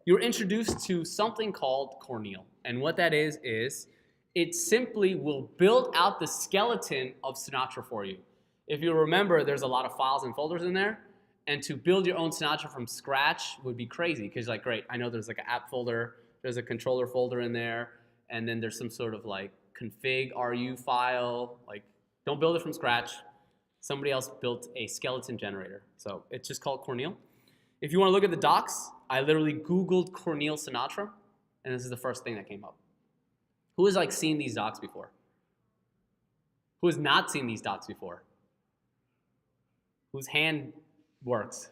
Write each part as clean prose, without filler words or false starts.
you're introduced to something called Cornel. And what that is it simply will build out the skeleton of Sinatra for you. If you remember, there's a lot of files and folders in there. And to build your own Sinatra from scratch would be crazy because, like, great, I know there's like an app folder, there's a controller folder in there, and then there's some sort of like config RU file. Like, don't build it from scratch. Somebody else built a skeleton generator. So it's just called Cornel. If you want to look at the docs, I literally Googled Cornel Sinatra, and this is the first thing that came up. Who has like seen these docs before? Who has not seen these docs before? Whose hand works?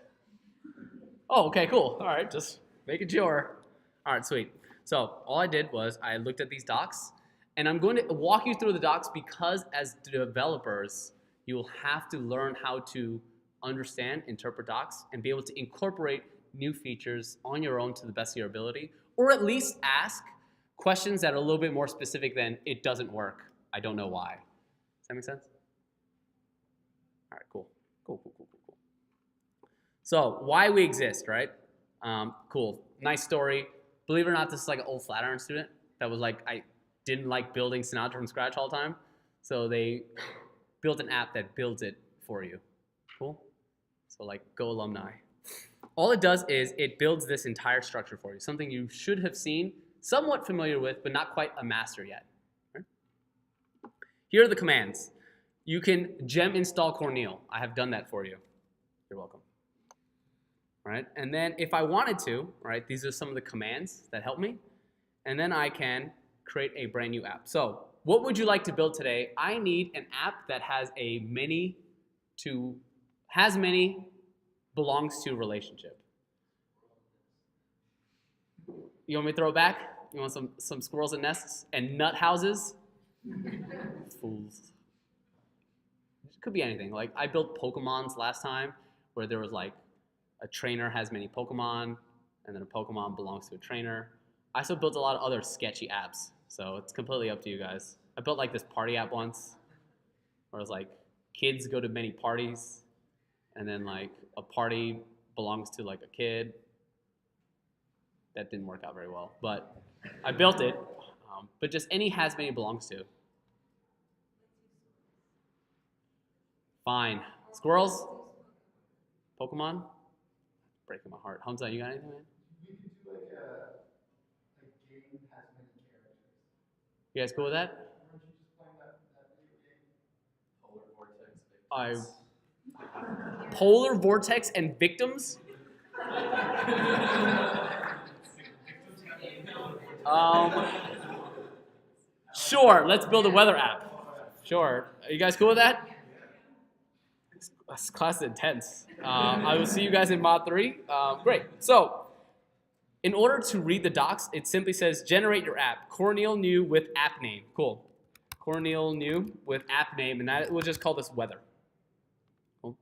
Oh, okay, cool. All right, just making sure. All right, sweet. So all I did was I looked at these docs, and I'm going to walk you through the docs because as developers, you will have to learn how to understand, interpret docs, and be able to incorporate new features on your own to the best of your ability, or at least ask questions that are a little bit more specific than it doesn't work. I don't know why. Does that make sense? All right, cool. Cool. So why we exist, right? Cool. Nice story. Believe it or not, this is like an old Flatiron student that was like, I didn't like building Sinatra from scratch all the time. So they built an app that builds it for you. Cool? So like, go alumni. All it does is it builds this entire structure for you, something you should have seen, somewhat familiar with, but not quite a master yet. Right? Here are the commands. You can gem install Cornel. I have done that for you. You're welcome. All right? And then if I wanted to, right, these are some of the commands that help me. And then I can create a brand new app. So what would you like to build today? I need an app that has a many belongs to relationship. You want me to throw it back? You want some squirrels and nests and nut houses? Fools. It could be anything. Like I built Pokemons last time where there was like a trainer has many Pokemon and then a Pokemon belongs to a trainer. I also built a lot of other sketchy apps. So it's completely up to you guys. I built like this party app once where it was like kids go to many parties and then like a party belongs to like a kid. That didn't work out very well, but I built it. But just any has many belongs to. Fine. Squirrels? Pokemon? Breaking my heart. Hamza, you got anything, man? You could do like a game has many characters. You guys cool with that? Weren't you just playing that video game? Polar vortex victims. Polar vortex and victims? Sure, let's build a weather app. Sure. Are you guys cool with that? This class is intense. I will see you guys in Mod 3. Great. So, in order to read the docs, it simply says generate your app. Cornel new with app name. Cool. Cornel new with app name, and that we'll just call this weather. Cool.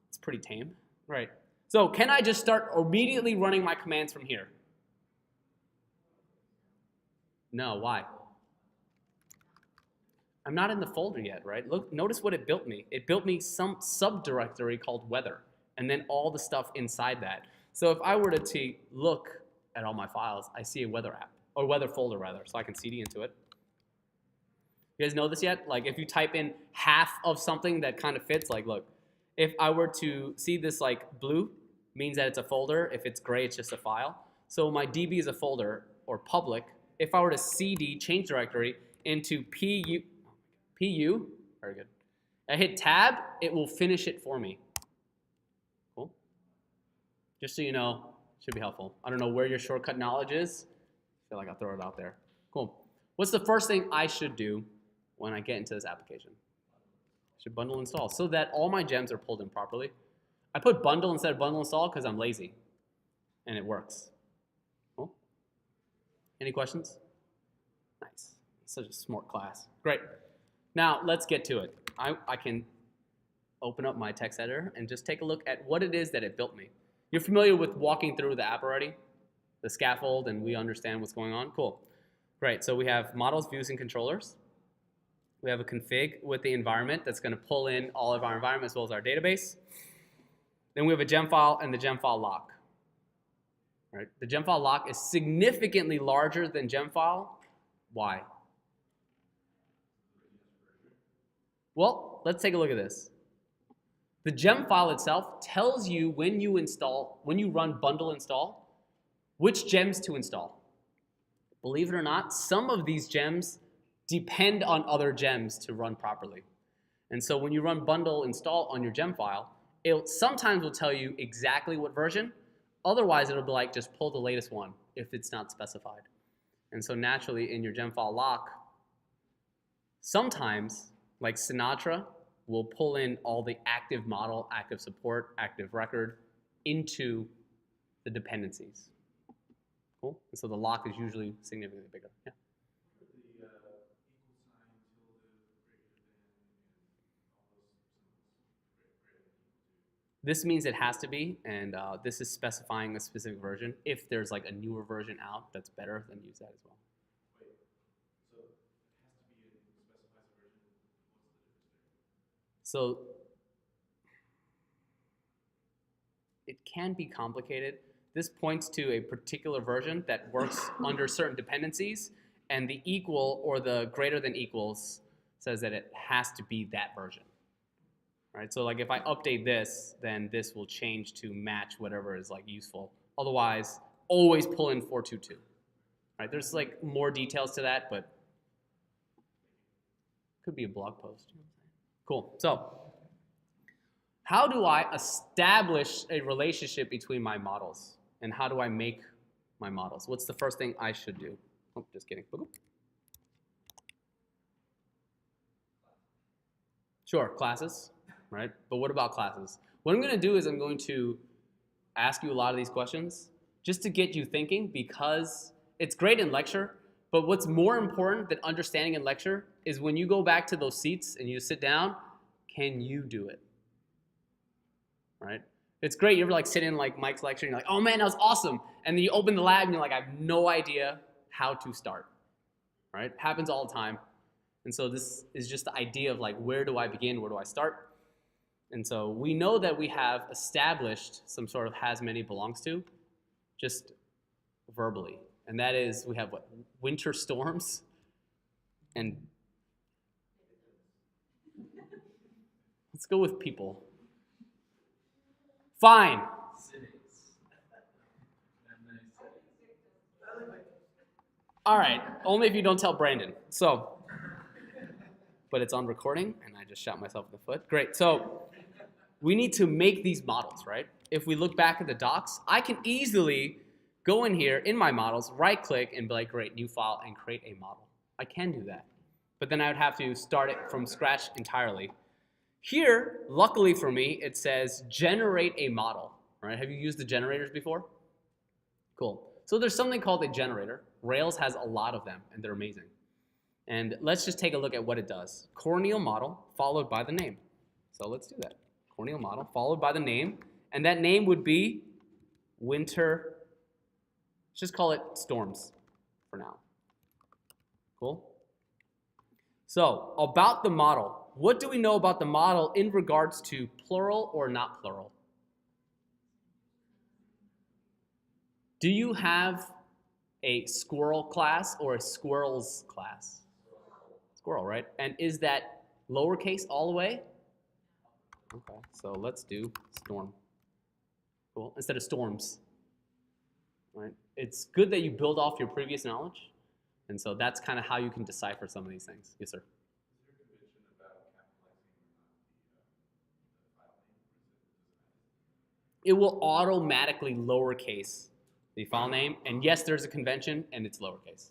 It's pretty tame. Right. So, can I just start immediately running my commands from here? No, why? I'm not in the folder yet, right? Look, notice what it built me. It built me some subdirectory called weather, and then all the stuff inside that. So if I were to look at all my files, I see a weather app, or weather folder rather, so I can cd into it. You guys know this yet? Like if you type in half of something that kind of fits, like look, if I were to see this like blue, means that it's a folder. If it's gray, it's just a file. So my DB is a folder, or public. If I were to cd, change directory, into PU, very good. I hit tab, it will finish it for me. Cool. Just so you know, should be helpful. I don't know where your shortcut knowledge is. I feel like I'll throw it out there. Cool. What's the first thing I should do when I get into this application? I should bundle install so that all my gems are pulled in properly. I put bundle instead of bundle install because I'm lazy, and it works. Cool. Any questions? Nice. Such a smart class. Great. Now, let's get to it. I can open up my text editor and just take a look at what it is that it built me. You're familiar with walking through the app already? The scaffold, and we understand what's going on? Cool. Great. So we have models, views, and controllers. We have a config with the environment that's going to pull in all of our environment as well as our database. Then we have a gem file and the gem file lock. right? The gem file lock is significantly larger than gem file. Why? Well, let's take a look at this. The gem file itself tells you when you run bundle install, which gems to install. Believe it or not, some of these gems depend on other gems to run properly. And so when you run bundle install on your gem file, it sometimes will tell you exactly what version. Otherwise, it'll be like, just pull the latest one if it's not specified. And so naturally, in your gem file lock, sometimes, like Sinatra, will pull in all the active model, active support, active record into the dependencies. Cool? And so the lock is usually significantly bigger. Yeah. This means it has to be, and this is specifying a specific version. If there's like a newer version out that's better, then use that as well. Wait, so it has to be specifies a version. What's the difference there? So it can be complicated. This points to a particular version that works under certain dependencies, and the equal or the greater than equals says that it has to be that version. Right? So like if I update this, then this will change to match whatever is like useful. Otherwise, always pull in 422. Right? There's like more details to that, but could be a blog post. Cool. So how do I establish a relationship between my models? And how do I make my models? What's the first thing I should do? Oh, just kidding. Sure, classes, right? But what about classes? What I'm going to do is I'm going to ask you a lot of these questions just to get you thinking, because it's great in lecture, but what's more important than understanding in lecture is when you go back to those seats and you sit down, can you do it? Right? It's great. You ever like sit in like Mike's lecture and you're like, oh man, that was awesome. And then you open the lab and you're like, I have no idea how to start. Right? Happens all the time. And so this is just the idea of like, where do I begin? Where do I start? And so we know that we have established some sort of has many belongs to, just verbally. And that is, we have what? Winter storms and let's go with people. Fine. Cities. And then cities. All right, only if you don't tell Brandon. So, but it's on recording, and I just shot myself in the foot. Great, so we need to make these models, right? If we look back at the docs, I can easily go in here in my models, right-click, and be like, great, new file, and create a model. I can do that. But then I would have to start it from scratch entirely. Here, luckily for me, it says generate a model. Right? Have you used the generators before? Cool. So there's something called a generator. Rails has a lot of them, and they're amazing. And let's just take a look at what it does. Corneal model followed by the name. So let's do that. Corneal model followed by the name, and that name would be winter. Let's just call it storms for now. Cool? So about the model. What do we know about the model in regards to plural or not plural? Do you have a squirrel class or a squirrels class? Squirrel, right? And is that lowercase all the way? Okay, so let's do storm. Cool, instead of storms. Right? It's good that you build off your previous knowledge. And so that's kind of how you can decipher some of these things. Yes, sir? It will automatically lowercase the file name. And yes, there's a convention, and it's lowercase.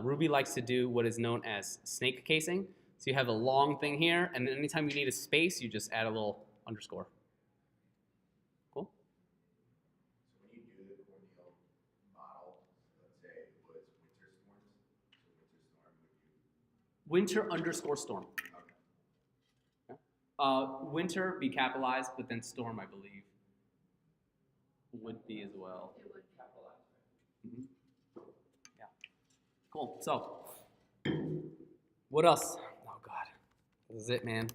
Ruby likes to do what is known as snake casing. So you have a long thing here, and then anytime you need a space, you just add a little underscore. Cool? So when you do the Corneal model, let's say it was winter storms, so winter storm would you? Winter underscore storm. Okay. Yeah. Winter be capitalized, but then storm, I believe, would be as well. It would capitalize. Mm-hmm. Yeah. Cool. So, what else? Oh God, this is it, man.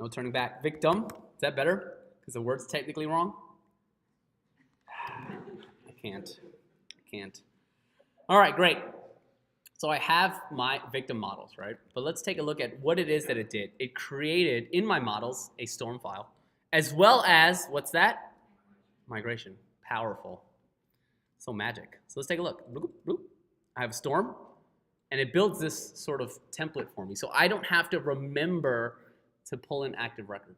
No turning back. Victim. Is that better? Because the word's technically wrong. I can't. All right, great. So I have my victim models, right? But let's take a look at what it is that it did. It created, in my models, a storm file, as well as, what's that? Migration. Powerful. So magic. So let's take a look. Bloop, bloop. I have a storm, and it builds this sort of template for me. So I don't have to remember to pull in active record.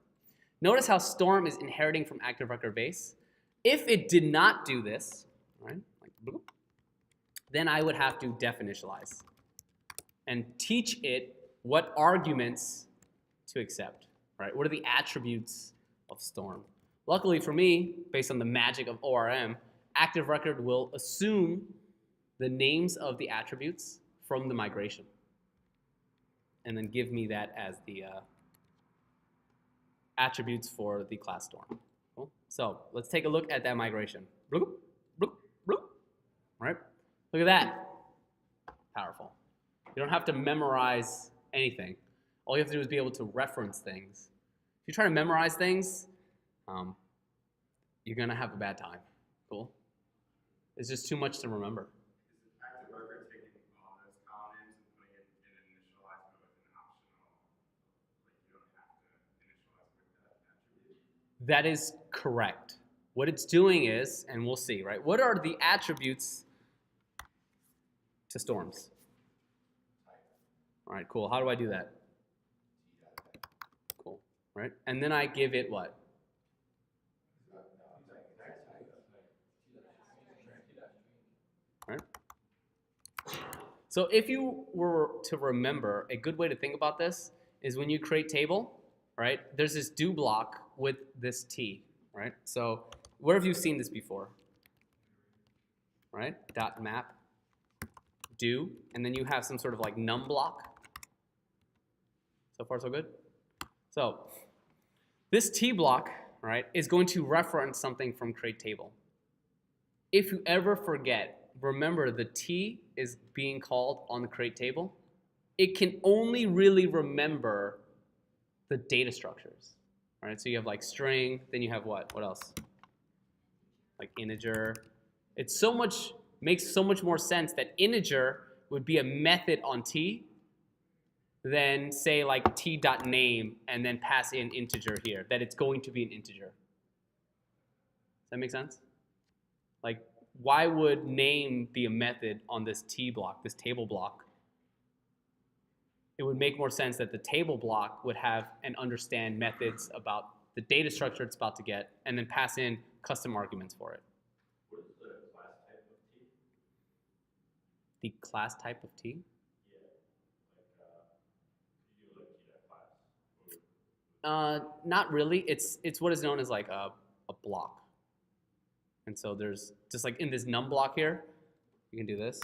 Notice how storm is inheriting from active record base. If it did not do this, right, like bloop, then I would have to definitionalize and teach it what arguments to accept, right? What are the attributes of storm? Luckily for me, based on the magic of ORM, active record will assume the names of the attributes from the migration and then give me that as the attributes for the class storm. Cool. So let's take a look at that migration. Bloop, bloop, bloop. Right? Look at that. Powerful. You don't have to memorize anything. All you have to do is be able to reference things. If you try to memorize things, you're going to have a bad time. Cool? It's just too much to remember. Is it active record taking all those column names and putting it in an initialize mode and optional, like you don't have to initialize with that attribute? That is correct. What it's doing is, and we'll see, right? What are the attributes to storms? All right, cool. How do I do that? Cool, right? And then I give it what? Right? So if you were to remember, a good way to think about this is when you create table, right? There's this do block with this T, right? So where have you seen this before? Right? Dot map, do, and then you have some sort of like num block. So far so good? So this T block, right, is going to reference something from create table. If you ever forget, remember the T is being called on the create table. It can only really remember the data structures. All right, so you have like string, then you have what? What else? Like integer. It's so much, makes so much more sense that integer would be a method on T than say like t.name and then pass in integer here, that it's going to be an integer. Does that make sense? Like, why would name be a method on this T block, this table block? It would make more sense that the table block would have and understand methods about the data structure it's about to get and then pass in custom arguments for it. What is the class type of T? The class type of T? Yeah, like, you do like T.class. Not really. It's what is known as like a block. And so there's, just like in this num block here, you can do this.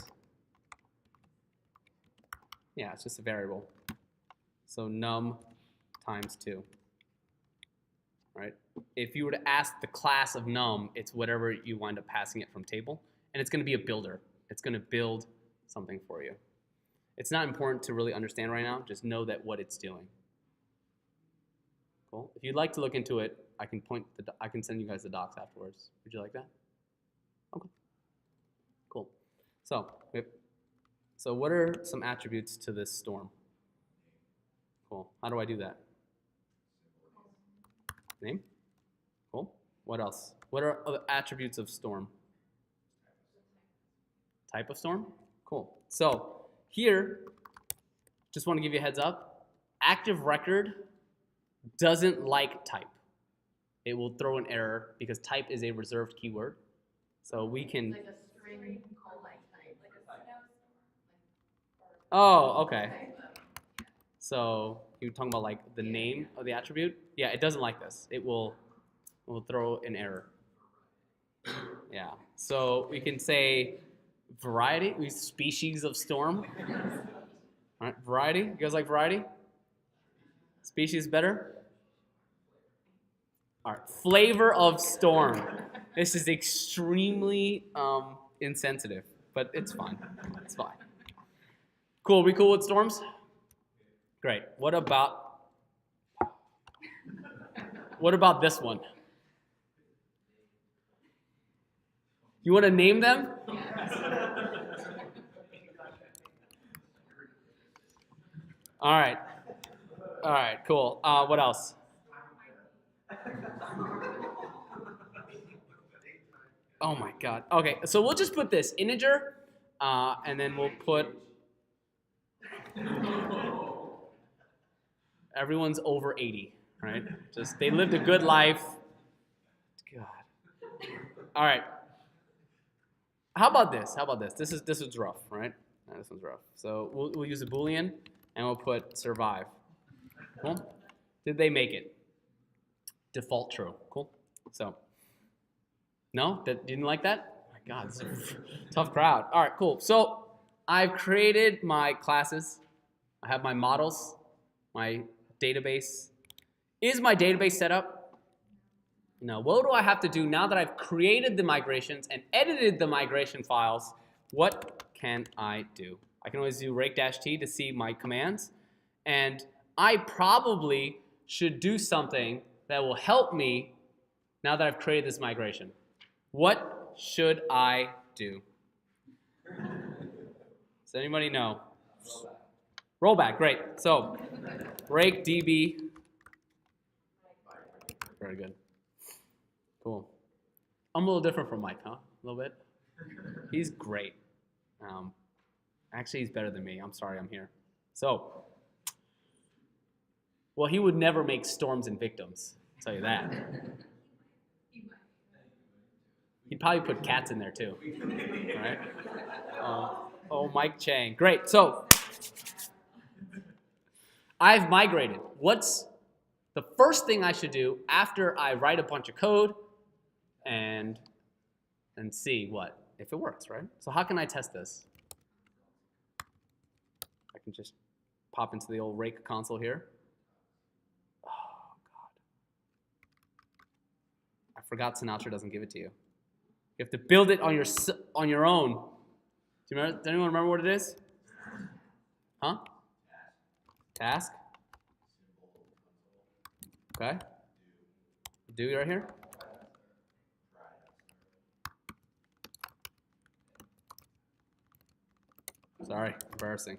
Yeah, it's just a variable. So num times 2. Right? If you were to ask the class of num, it's whatever you wind up passing it from table. And it's going to be a builder. It's going to build something for you. It's not important to really understand right now. Just know that what it's doing. Cool. If you'd like to look into it, I can send you guys the docs afterwards. Would you like that? Okay. Cool. So what are some attributes to this storm? Cool. How do I do that? Name. Cool. What else? What are other attributes of storm? Type of storm. Cool. So here, just want to give you a heads up. Active record doesn't like type. It will throw an error because type is a reserved keyword. So we can. Like a string called like type, like a snowstorm. Oh, okay. So you're talking about like the name of the attribute? Yeah, it doesn't like this. It will throw an error. Yeah. So we can say variety, species of storm. All right, variety. You guys like variety? Species better? All right, flavor of storm. This is extremely insensitive, but it's fine. It's fine. Cool, we cool with storms? Great. What about this one? You want to name them? All right. All right, cool. What else? Oh my God. Okay, so we'll just put this integer, and then we'll put everyone's over 80, right? Just they lived a good life. God. All right. How about this? How about this? This is rough, right? This one's rough. So we'll use a boolean, and we'll put survive. Cool. Did they make it? Default true. Cool. So. No? That didn't like that? Oh my God, this is a tough crowd. All right, cool. So I've created my classes. I have my models, my database. Is my database set up? No. What do I have to do now that I've created the migrations and edited the migration files? What can I do? I can always do rake-t to see my commands. And I probably should do something that will help me now that I've created this migration. What should I do? Does anybody know? Rollback, great. So, rake db. Very good. Cool. I'm a little different from Mike, huh? A little bit. He's great. Actually, he's better than me. I'm sorry I'm here. So, well, he would never make storms and victims. I'll tell you that. He'd probably put cats in there too. All right. Oh, Mike Chang. Great. So I've migrated. What's the first thing I should do after I write a bunch of code and see what if it works, right? So how can I test this? I can just pop into the old rake console here. Oh God. I forgot Sinatra doesn't give it to you. You have to build it on your own. Does anyone remember what it is? Huh? Task? Okay. Do right here? Sorry, embarrassing.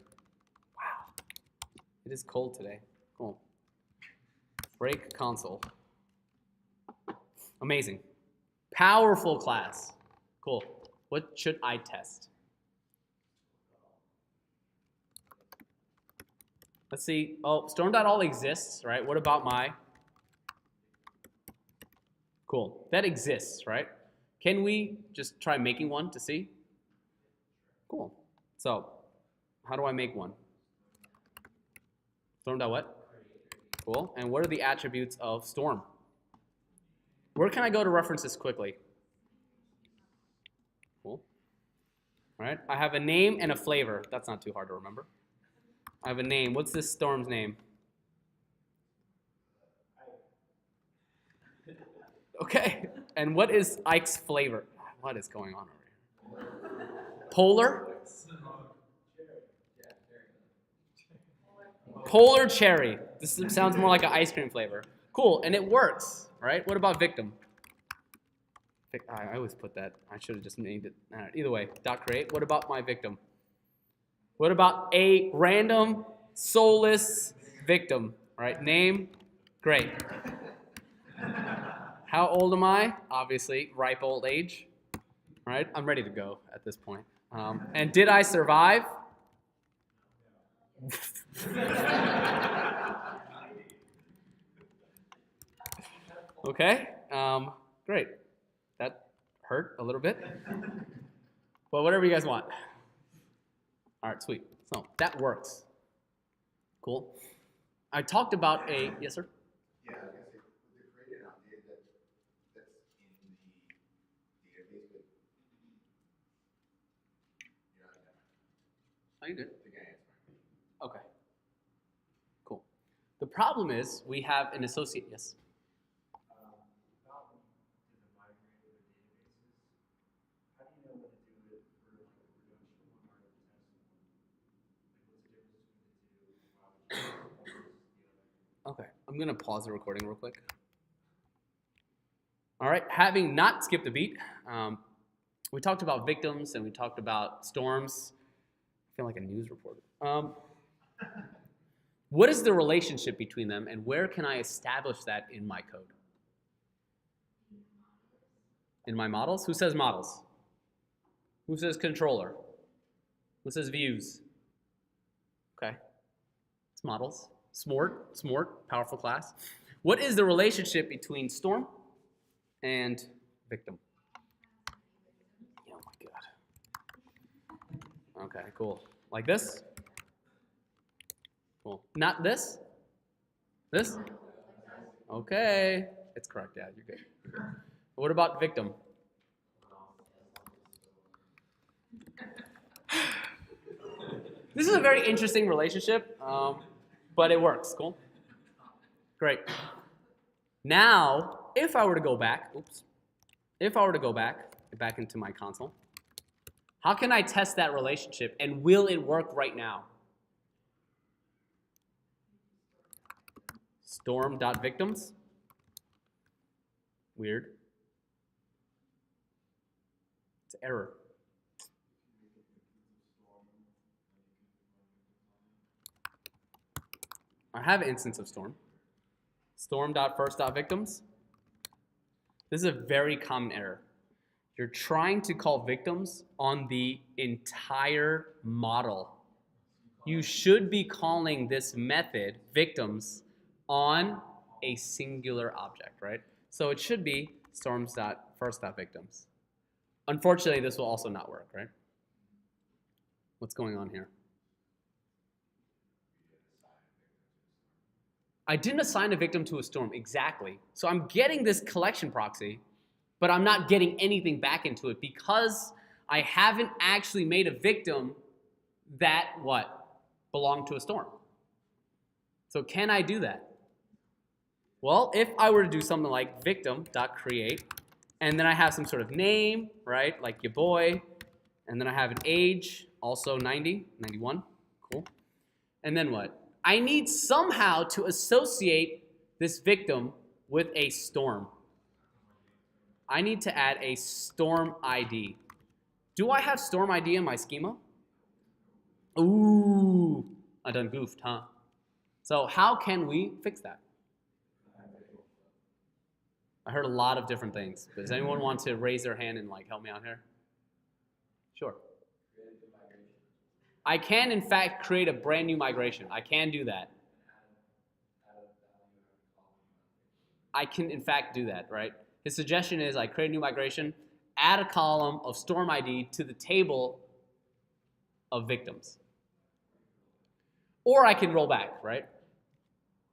Wow. It is cold today. Cool. Break console. Amazing. Powerful class. Cool. What should I test? Let's see. Oh, storm.all exists, right? What about my? Cool. That exists, right? Can we just try making one to see? Cool. So, how do I make one? Storm.what? Cool. And what are the attributes of storm? Where can I go to reference this quickly? Cool. All right. I have a name and a flavor. That's not too hard to remember. I have a name. What's this storm's name? Okay. And what is Ike's flavor? What is going on over here? Polar? Polar cherry. This sounds more like an ice cream flavor. Cool. And it works, right? What about victim? I always put that. I should have just named it. Either way, .create. What about my victim? What about a random, soulless victim? All right, name, great. How old am I? Obviously, ripe old age. All right, I'm ready to go at this point. And did I survive? Okay, great. That hurt a little bit. Well, whatever you guys want. All right, sweet. So that works. Cool. I talked about a, yes, sir? Yeah, I was gonna say, with the created and updated, that's in the database, but you're not gonna. Are you good? I think I answered my question. Okay. Cool. The problem is we have an associate, yes? About when you migrate the databases, how do you know what to do it for like a production one or a test one? Like what's the difference between the two? Why would you choose one versus the other? Okay, I'm gonna pause the recording real quick. All right, having not skipped a beat, we talked about victims and we talked about storms. I feel like a news reporter. What is the relationship between them, and where can I establish that in my code? In my models? Who says models? Who says controller? Who says views? Okay. It's models. Smart, powerful class. What is the relationship between storm and victim? Oh my god. Okay, cool. Like this? Cool. Not this? This? Okay. It's correct, yeah, you're good. You're good. What about victim? This is a very interesting relationship, but it works. Cool. Great. Now, if I were to go back, back into my console, how can I test that relationship, and will it work right now? Storm.victims. Weird. It's an error. I have an instance of storm. Storm.first.victims. This is a very common error. You're trying to call victims on the entire model. You should be calling this method, victims, on a singular object, right? So it should be storms.first.victims. Unfortunately, this will also not work, right? What's going on here? I didn't assign a victim to a storm, exactly. So I'm getting this collection proxy, but I'm not getting anything back into it because I haven't actually made a victim that, what? Belonged to a storm. So can I do that? Well, if I were to do something like victim.create, and then I have some sort of name, right, like your boy, and then I have an age, also 90, 91, cool. And then what? I need somehow to associate this victim with a storm. I need to add a storm ID. Do I have storm ID in my schema? Ooh, I done goofed, huh? So how can we fix that? I heard a lot of different things. Does anyone want to raise their hand and like help me out here? Sure. I can, in fact, create a brand new migration. I can do that. I can, in fact, do that, right? His suggestion is I create a new migration, add a column of storm ID to the table of victims. Or I can roll back, right?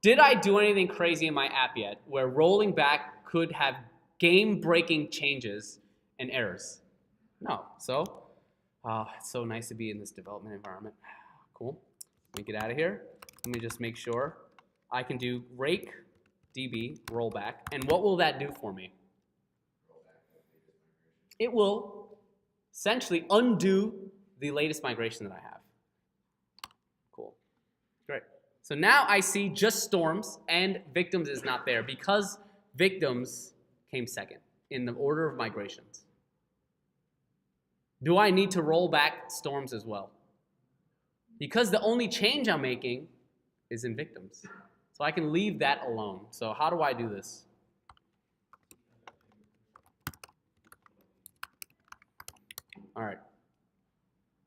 Did I do anything crazy in my app yet where rolling back could have game-breaking changes and errors? No. So, it's so nice to be in this development environment. Cool. Let me get out of here. Let me just make sure I can do rake db rollback. And what will that do for me? It will essentially undo the latest migration that I have. Cool. Great. So now I see just storms and victims is not there because victims came second in the order of migrations. Do I need to roll back storms as well? Because the only change I'm making is in victims. So I can leave that alone. So how do I do this? All right.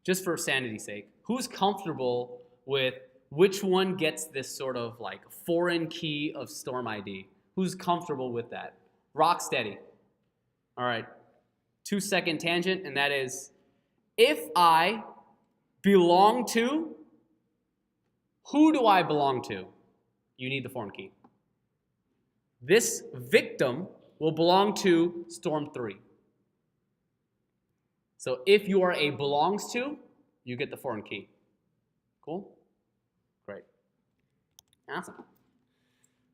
Just for sanity's sake, who's comfortable with which one gets this sort of like foreign key of storm ID? Who's comfortable with that? Rock steady. All right. 2-second tangent, and that is, if I belong to, who do I belong to? You need the foreign key. This victim will belong to storm 3. So if you are a belongs to, you get the foreign key. Cool? Great. Awesome.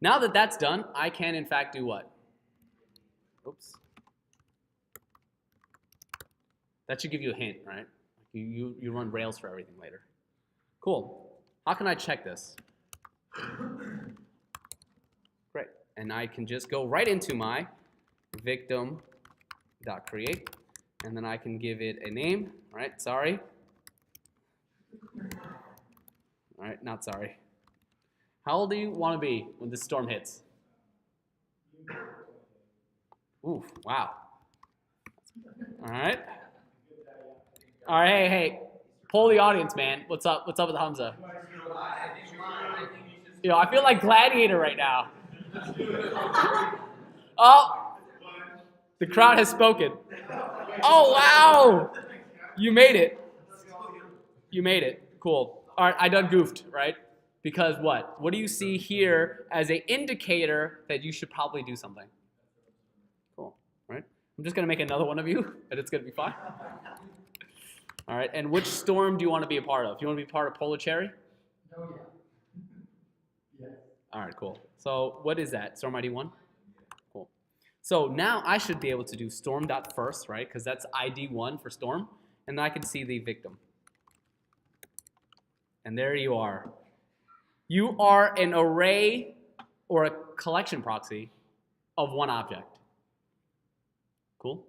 Now that that's done, I can in fact do what? Oops. That should give you a hint, right? You run Rails for everything later. Cool. How can I check this? Great. And I can just go right into my victim.create. And then I can give it a name. All right, sorry. All right, not sorry. How old do you want to be when this storm hits? Ooh, wow. All right. All right, hey, poll the audience, man. What's up? What's up with Hamza? Yo, I feel like Gladiator right now. Oh, the crowd has spoken. Oh, wow. You made it. You made it. Cool. All right, I done goofed, right? Because what? What do you see here as an indicator that you should probably do something? Cool, right? I'm just going to make another one of you, and it's going to be fine. All right, and which storm do you want to be a part of? You want to be part of Polar Cherry? Oh, yeah. Yes. All right, cool. So what is that? Storm ID 1? Cool. So now I should be able to do storm.first, right? Because that's ID 1 for storm. And I can see the victim. And there you are. You are an array or a collection proxy of one object. Cool?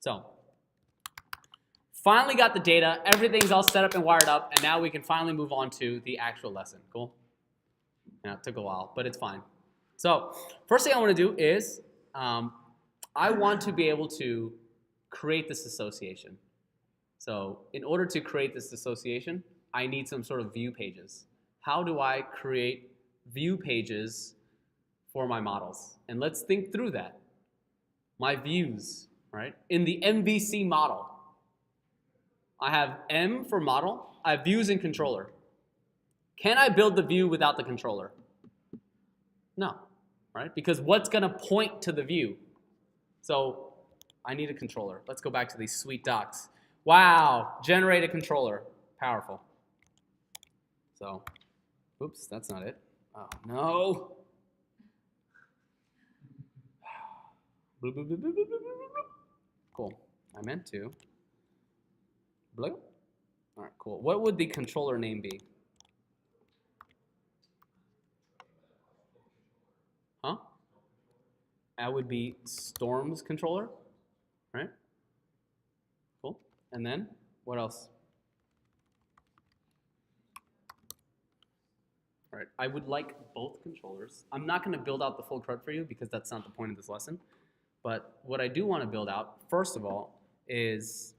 So, finally got the data. Everything's all set up and wired up. And now we can finally move on to the actual lesson. Cool? Yeah, it took a while, but it's fine. So, first thing I want to do is I want to be able to create this association. So, in order to create this association, I need some sort of view pages. How do I create view pages for my models? And let's think through that. My views, right? In the MVC model, I have M for model, I have views and controller. Can I build the view without the controller? No, right? Because what's going to point to the view? So I need a controller. Let's go back to these sweet docs. Wow, generate a controller. Powerful. So, oops, that's not it. Oh, no. Cool. I meant to. Blue? All right, cool. What would the controller name be? Huh? That would be Storm's controller, right? Cool. And then, what else? All right, I would like both controllers. I'm not going to build out the full CRUD for you because that's not the point of this lesson. But what I do want to build out, first of all, is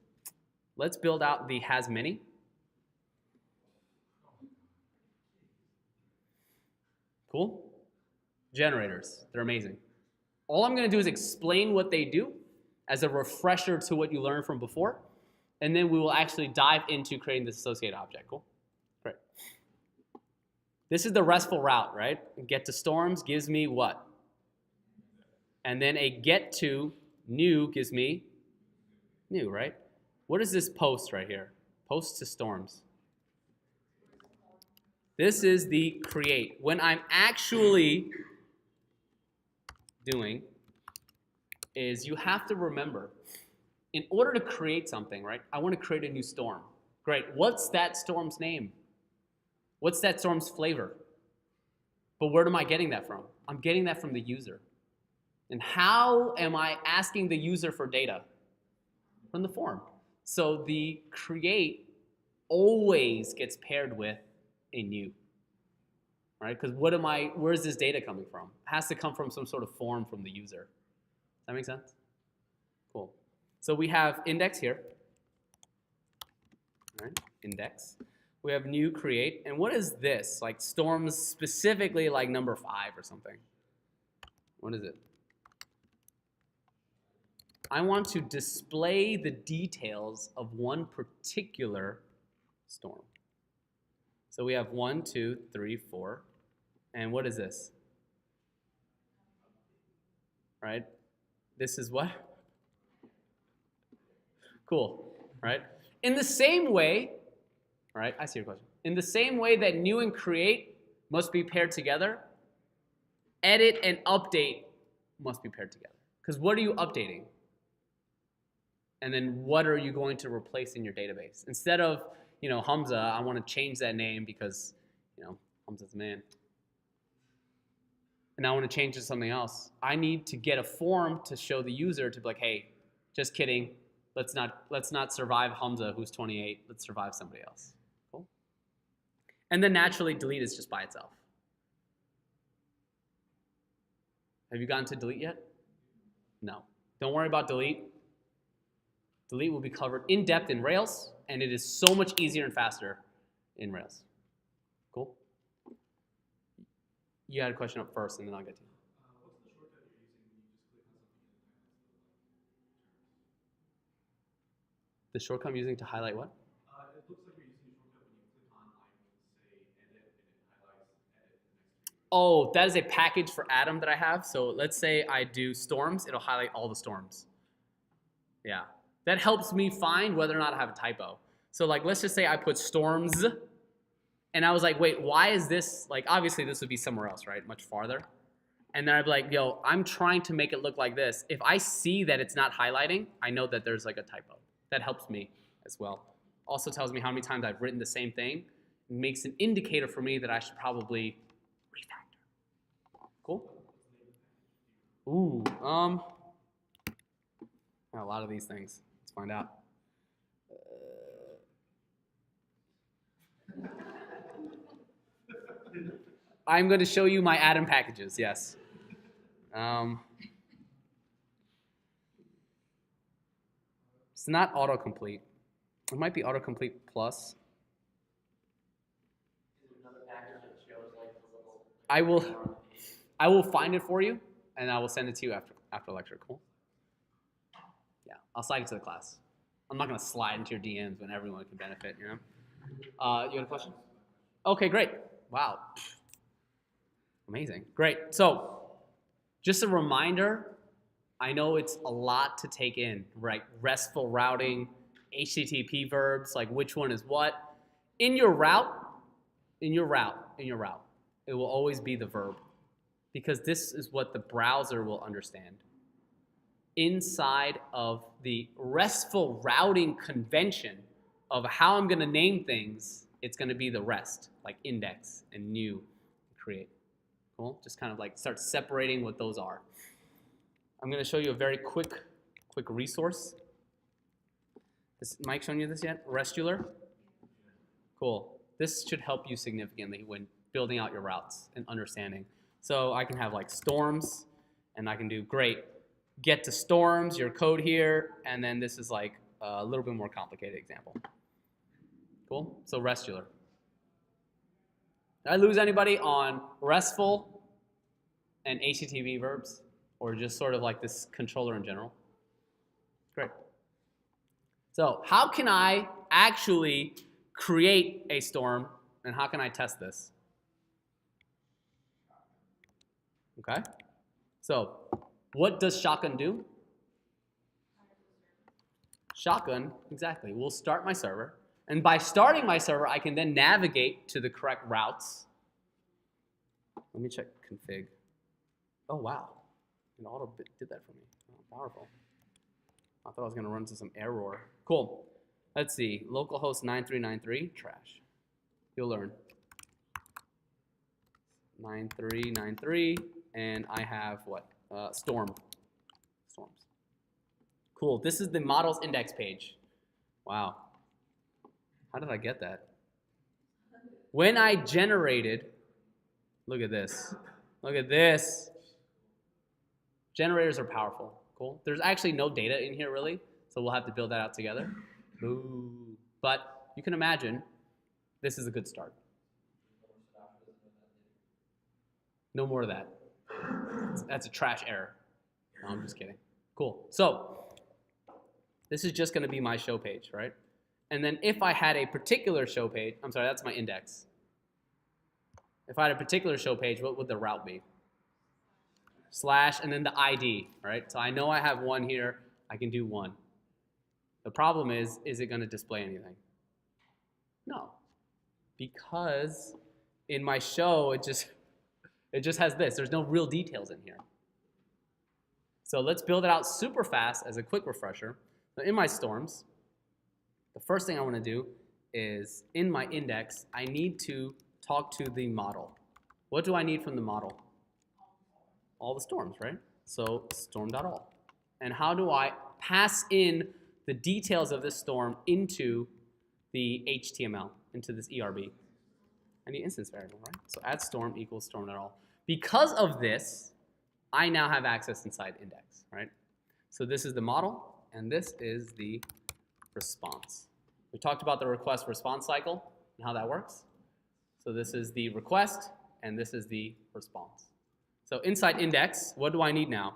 let's build out the has many. Cool? Generators, they're amazing. All I'm going to do is explain what they do as a refresher to what you learned from before, and then we will actually dive into creating this associated object. Cool? Great. This is the RESTful route, right? Get to storms gives me what? And then a get to new gives me new, right? What is this post right here? Post to storms. This is the create. When I'm actually doing is you have to remember, in order to create something, right? I want to create a new storm. Great. What's that storm's name? What's that storm's flavor? But where am I getting that from? I'm getting that from the user. And how am I asking the user for data? From the form. So the create always gets paired with a new. Right? Because where's this data coming from? It has to come from some sort of form from the user. Does that make sense? Cool. So we have index here. All right, index. We have new create. And what is this? Like storms specifically like number 5 or something. What is it? I want to display the details of one particular storm. So we have 1, 2, 3, 4. And what is this? Right? This is what? Cool. Right? In the same way, right? I see your question. In the same way that new and create must be paired together, edit and update must be paired together. Because what are you updating? And then what are you going to replace in your database? Instead of, Hamza, I want to change that name because, Hamza's the man. And I want to change it to something else. I need to get a form to show the user to be like, hey, Just kidding. Let's not survive Hamza, who's 28. Let's survive somebody else. Cool. And then naturally, delete is just by itself. Have you gotten to delete yet? No. Don't worry about delete. Delete will be covered in depth in Rails, and it is so much easier and faster in Rails. Cool? You had a question up first, and then I'll get to you. What's the shortcut you're using when you just click on something and it highlights the terms? The shortcut I'm using to highlight what? It looks like you're using a shortcut when you click on, like, say, edit, and it highlights edit next to you. Oh, that is a package for Atom that I have. So let's say I do storms, it'll highlight all the storms. Yeah. That helps me find whether or not I have a typo. So like, let's just say I put storms, and I was like, wait, why is this, like, obviously this would be somewhere else, right? Much farther. And then I'd be like, yo, I'm trying to make it look like this. If I see that it's not highlighting, I know that there's like a typo. That helps me as well. Also tells me how many times I've written the same thing. It makes an indicator for me that I should probably refactor. Cool? Ooh, a lot of these things. Let's find out. I'm going to show you my Atom packages, yes. It's not autocomplete. It might be autocomplete plus. I will find it for you, and I will send it to you after lecture. Cool? Yeah, I'll slide it to the class. I'm not going to slide into your DMs when everyone can benefit, you know? You got a question? Okay, great. Wow. Amazing. Great. So, just a reminder, I know it's a lot to take in, right? RESTful routing, HTTP verbs, like which one is what. In your route, it will always be the verb, because this is what the browser will understand. Inside of the RESTful routing convention of how I'm going to name things, it's going to be the REST, like index and new, create. Cool? Just kind of like start separating what those are. I'm going to show you a very quick resource. Is Mike showing you this yet? Restular? Cool. This should help you significantly when building out your routes and understanding. So I can have like storms, and I can do great. Get to storms, your code here, and then this is like a little bit more complicated example. Cool? So Restular. Did I lose anybody on RESTful and HTTP verbs, or just sort of like this controller in general? Great. So how can I actually create a storm, and how can I test this? Okay. So what does Shotgun do? Shotgun, exactly, will start my server. And by starting my server, I can then navigate to the correct routes. Let me check config. Oh, wow. It auto did that for me. Oh, powerful. I thought I was going to run into some error. Cool. Let's see. Localhost 9393, trash. You'll learn. 9393, and I have what? Storms. Cool. This is the models index page. Wow. How did I get that? When I generated, look at this. Look at this. Generators are powerful. Cool. There's actually no data in here really, so we'll have to build that out together. Boo. But you can imagine this is a good start. No more of that. That's a trash error. No, I'm just kidding. Cool. So this is just going to be my show page, right? And then if I had a particular show page, I'm sorry, that's my index. If I had a particular show page, what would the route be? Slash and then the ID, right? So I know I have one here. I can do one. The problem is it going to display anything? No. Because in my show, it just has this. There's no real details in here. So let's build it out super fast as a quick refresher. So in my storms, the first thing I want to do is in my index, I need to talk to the model. What do I need from the model? All the storms, right? So storm.all. And how do I pass in the details of this storm into the HTML, into this ERB. I need instance variable, right? So add storm equals storm.all. Because of this, I now have access inside index, right? So this is the model, and this is the response. We talked about the request response cycle and how that works. So this is the request, and this is the response. So inside index, what do I need now?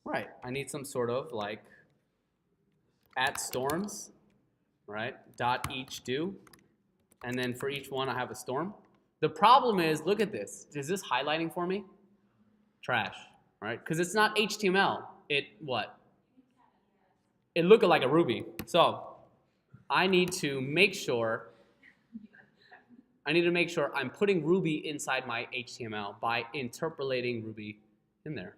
Right, I need some sort of like at storms, right, dot each do, and then for each one I have a storm. The problem is, look at this. Is this highlighting for me? Trash, right? Because it's not HTML. It what? It looked like a Ruby. So I need to make sure I'm putting Ruby inside my HTML by interpolating Ruby in there.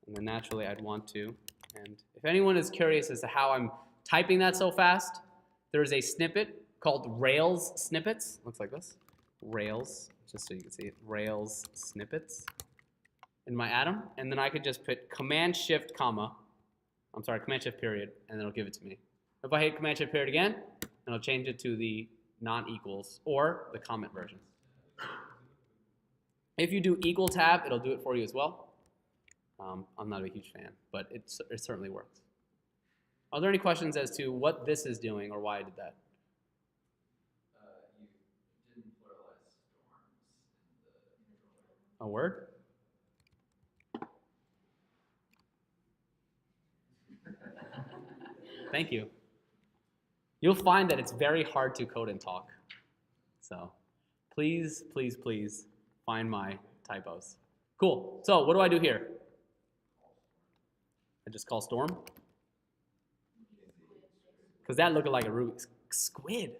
And then naturally I'd want to, and if anyone is curious as to how I'm typing that so fast, there's a snippet called Rails snippets. Looks like this. Rails, just so you can see it. Rails snippets in my Atom, and then I could just put Command Shift period, and then it'll give it to me. If I hit Command Shift period again, it'll change it to the non-equals or the comment version. If you do equal tab, it'll do it for you as well. I'm not a huge fan, but it certainly works. Are there any questions as to what this is doing or why I did that? You didn't pluralize storms in the controller. A word? Thank you. You'll find that it's very hard to code and talk. So please, please, please find my typos. Cool. So what do I do here? I just call storm. Because that looked like a Ruby. Squid.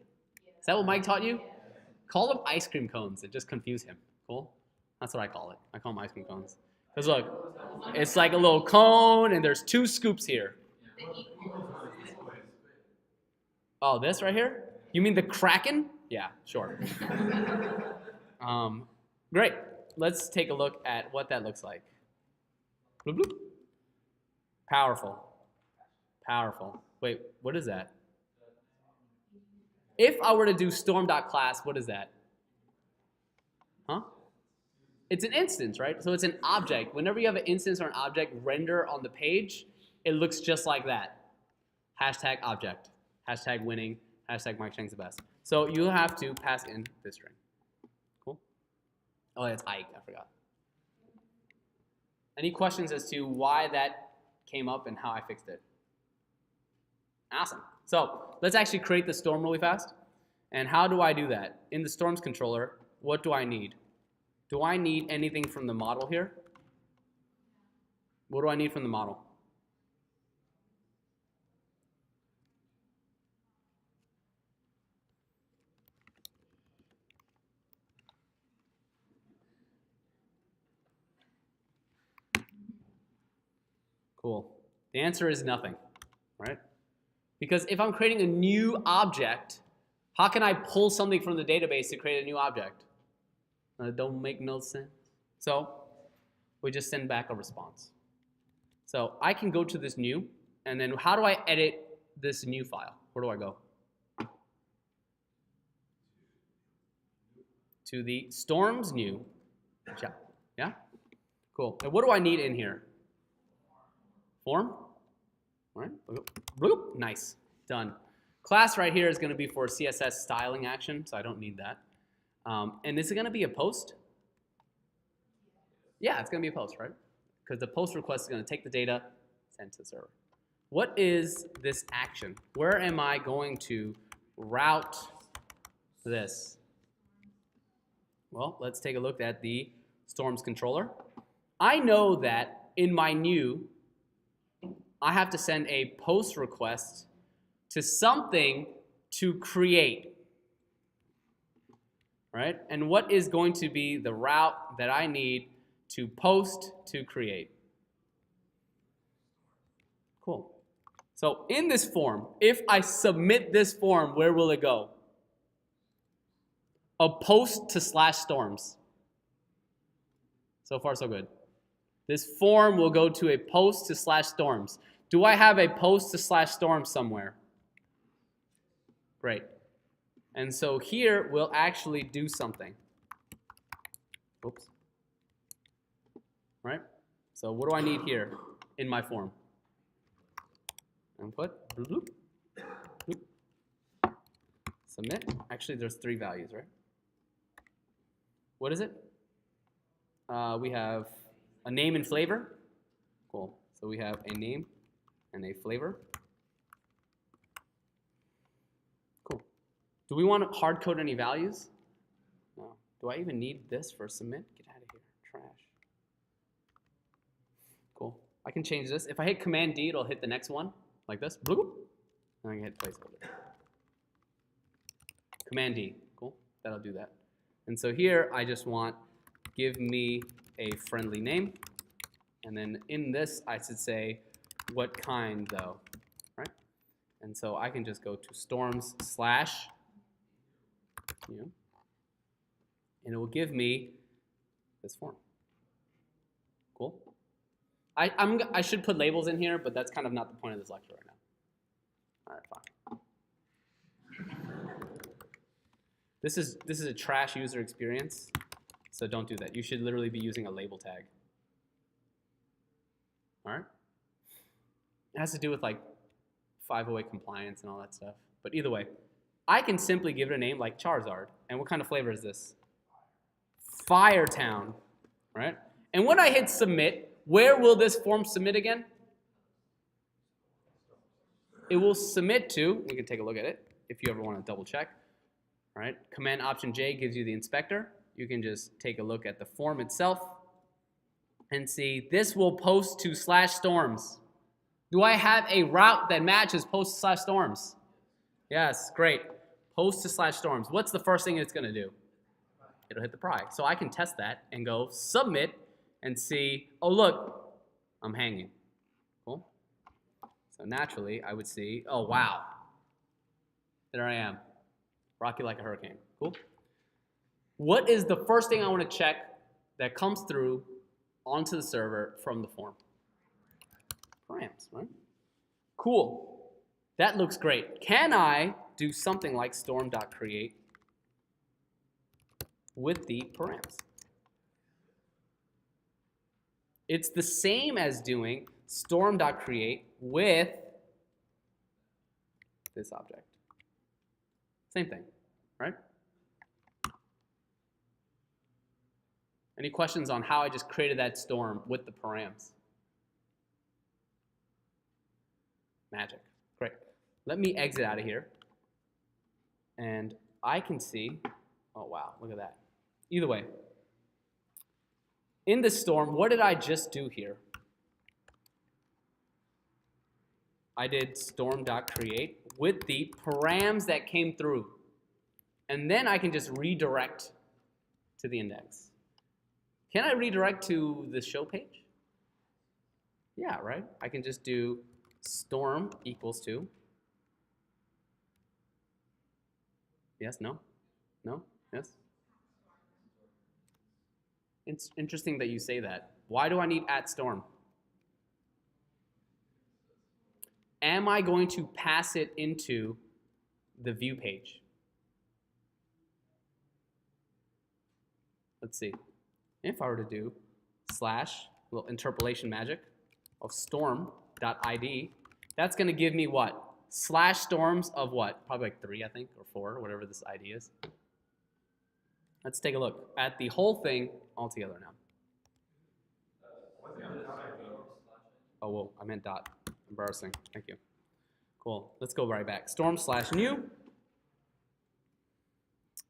Is that what Mike taught you? Call them ice cream cones. It just confused him. Cool? That's what I call it. I call them ice cream cones. Because look, it's like a little cone and there's 2 scoops here. Oh, this right here? You mean the Kraken? Yeah, sure. Great. Let's take a look at what that looks like. Bloop, bloop. Powerful. Powerful. Wait, what is that? If I were to do storm.class, what is that? Huh? It's an instance, right? So it's an object. Whenever you have an instance or an object render on the page, it looks just like that. Hashtag object. Hashtag winning. Hashtag Mike Chang's the best. So you have to pass in this string. Cool? Oh, that's Ike. I forgot. Any questions as to why that came up and how I fixed it? Awesome. So let's actually create the storm really fast. And how do I do that? In the storms controller, what do I need? Do I need anything from the model here? What do I need from the model? Cool. The answer is nothing, right? Because if I'm creating a new object, how can I pull something from the database to create a new object? That don't make no sense. So we just send back a response. So I can go to this new, and then how do I edit this new file? Where do I go? To the storms new. Yeah? Cool. And what do I need in here? Form? All right. Bloop. Nice. Done. Class right here is going to be for CSS styling action, so I don't need that. And is it going to be a post? Yeah, it's going to be a post, right? Because the post request is going to take the data, send to the server. What is this action? Where am I going to route this? Well, let's take a look at the storms controller. I know that in my new, I have to send a post request to something to create, right? And what is going to be the route that I need to post to create? Cool. So in this form, if I submit this form, where will it go? A post to /storms. So far, so good. This form will go to a post to slash storms. Do I have a post to slash storms somewhere? Great. And so here we'll actually do something. Oops. Right? So what do I need here in my form? Input. Bloop, bloop. Submit. Actually, there's 3 values, right? What is it? We have a name and flavor. Cool. So we have a name and a flavor. Cool. Do we want to hard code any values? No. Do I even need this for submit? Get out of here. Trash. Cool. I can change this. If I hit Command D, it'll hit the next one, like this. Bloop. And I can hit placeholder. Command D. Cool. That'll do that. And so here, I just want give me a friendly name. And then in this, I should say, what kind, though, right? And so I can just go to storms slash, and it will give me this form. Cool. I should put labels in here, but that's kind of not the point of this lecture right now. All right, fine. This is a trash user experience, so don't do that. You should literally be using a label tag. All right? It has to do with like 508 compliance and all that stuff. But either way, I can simply give it a name like Charizard. And what kind of flavor is this? Firetown, right? And when I hit submit, where will this form submit again? It will submit to, we can take a look at it if you ever want to double check. All right? Command Option J gives you the inspector. You can just take a look at the form itself and see this will post to slash storms. Do I have a route that matches post to slash storms? Yes, great. Post to slash storms. What's the first thing it's going to do? It'll hit the pry. So I can test that and go submit and see, oh, look, I'm hanging. Cool. So naturally, I would see, oh, wow. There I am. Rocky like a hurricane. Cool. What is the first thing I want to check that comes through onto the server from the form? Params, right? Cool. That looks great. Can I do something like storm.create with the params? It's the same as doing storm.create with this object. Same thing, right? Any questions on how I just created that storm with the params? Magic. Great. Let me exit out of here. And I can see, oh wow, look at that. Either way, in this storm, what did I just do here? I did storm.create with the params that came through. And then I can just redirect to the index. Can I redirect to the show page? Yeah, right? I can just do storm equals to. Yes, no? No? Yes? It's interesting that you say that. Why do I need @storm? Am I going to pass it into the view page? Let's see. If I were to do slash, little interpolation magic of storm.id, that's going to give me what? Slash storms of what? Probably like 3, I think, or 4, or whatever this ID is. Let's take a look at the whole thing all together now. Oh, whoa, I meant dot. Embarrassing. Thank you. Cool. Let's go right back. Storm/new.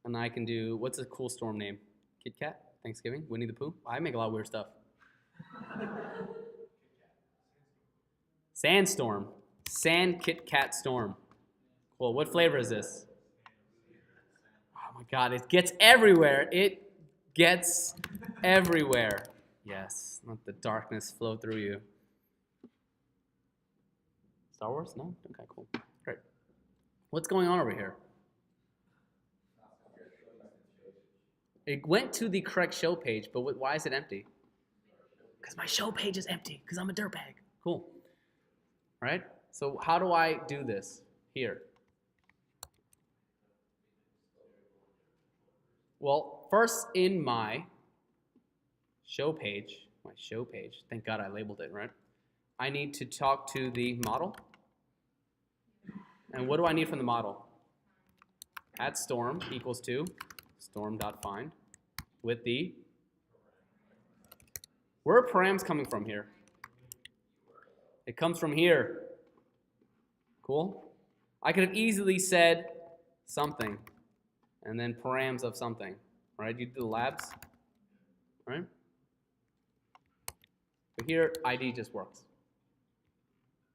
And I can do, what's a cool storm name? Kit Kat? Thanksgiving? Winnie the Pooh? I make a lot of weird stuff. Sandstorm. Sand Kit Kat Storm. Cool. What flavor is this? Oh my God, it gets everywhere. It gets everywhere. Yes, let the darkness flow through you. Star Wars? No? Okay, cool. Great. What's going on over here? It went to the correct show page, but why is it empty? Because my show page is empty, because I'm a dirtbag. Cool. Right? So how do I do this here? Well, first in my show page, thank God I labeled it, right? I need to talk to the model. And what do I need from the model? At storm equals to storm.find with the, where are params coming from here? It comes from here. Cool? I could have easily said something and then params of something, right? You do the labs, right? But here, ID just works